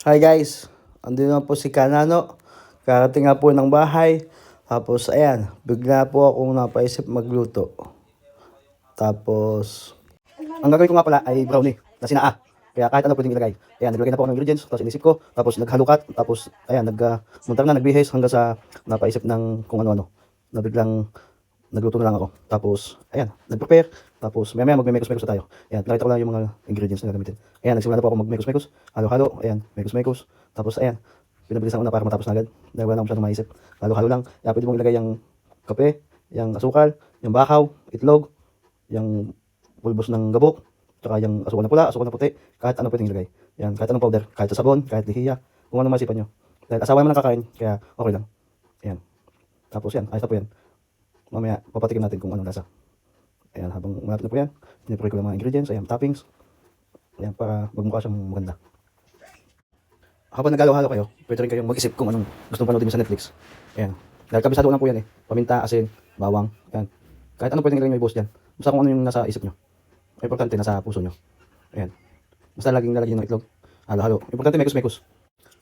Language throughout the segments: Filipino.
Hi guys, andun na po si Kanano. Karating nga po ng bahay. Tapos ayan, bigla po akong napaisip magluto. Tapos, ang gagawin ko nga pala ay brownie na sinaa. Kaya kahit ano pwedeng ilagay. Ayan, naglagay na po ako ng ingredients. Tapos inisip ko. Tapos naghalukat. Tapos ayan, muntar na, nagbihis hanggang sa napaisip ng kung ano-ano. Na biglang nagluto na lang ako. Tapos, ayan, nag-prepare. Tapos, maya magme-mekos-mekos na tayo. Ayan, nakita ko lang yung mga ingredients na gagamitin. Ayan, nagsimula na po ako mag-mekos-mekos. Halo-halo, ayan, mekos-mekos. Tapos, ayan, pinabilisan ko na para matapos na agad. Dahil wala na akong masyadong maisip. Halo-halo lang. Ayan, pwede mong ilagay yung kape, yung asukal, yung bakaw, itlog, yung pulbos ng gabok, tsaka yung asukal na pula, asukal na puti. Kahit ano pwedeng ilagay. Ayan, kahit anong powder, kahit sa sabon, kahit lihiya, kung ano maisipan nyo. Dahil asawa naman nakakain, kaya okay lang. Ayan. Tapos yan, ayos na po yan. Mamaya, papatikin natin kung anong lasa. Ayan, habang malapit na po yan, pinipray ko lang mga ingredients, ayan, toppings. Ayan, para magmukha siyang maganda. Habang naghalo-halo kayo, pwede rin kayong mag-isip kung anong gustong panoodin sa Netflix. Ayan, dahil kabisado lang po yan eh. Paminta, asin, bawang, ayan. Kahit ano pwedeng ilagay nyo i-boss dyan. Basta kung ano yung nasa isip nyo. Ay, importante, nasa puso nyo. Ayan. Basta laging lalagyan ng itlog. Halo-halo. Importante, mekos-mekos.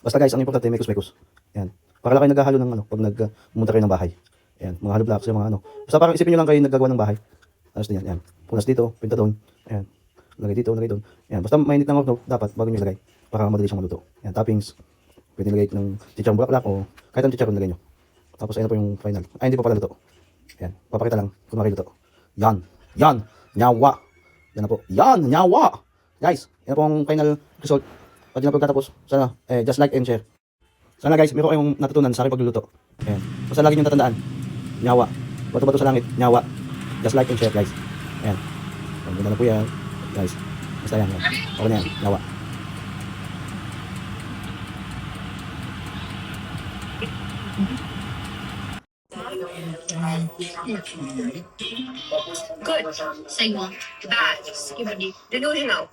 Basta guys, ang importante, mekos-mekos. Ayan. Para lang kayo naghahalo ng ano, pag nagmunta kayo ng bahay. Ayan, mga hollow blocks, yung mga ano. Basta parang isipin nyo lang kayo naggagawa ng bahay. Ayos din yan, ayan. Punas dito, pinta doon. Ayan. Lagay dito, lagay doon. Ayan, basta mainit ng orno, dapat bago nyo ilagay. Para madali siyang maluto. Ayan, toppings. Pwede lagay ng chicharong bulaklak o kahit anong chicharon lagay nyo. Tapos ayan po yung final. Ay, hindi po pala luto. Ayan, papakita lang kung luto. Yan, yan, nyawa. Yan na po. Yan, nyawa. Guys, yan po ang final result. Pag di na pagkatapos, sana, just like and share. Sana guys, meron kayong natutunan sa aking pagluluto. Ayan. Basta lagi nyo tatandaan. Nyawa. Bato-bato sa langit. Nyawa. Just like and share guys. Ayan. Ang ganda na po yan. Guys. Basta yan. Okay na yan. Nyawa. Good. Signal. Bad. Delusional.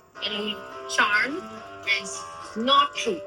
Charm is not true.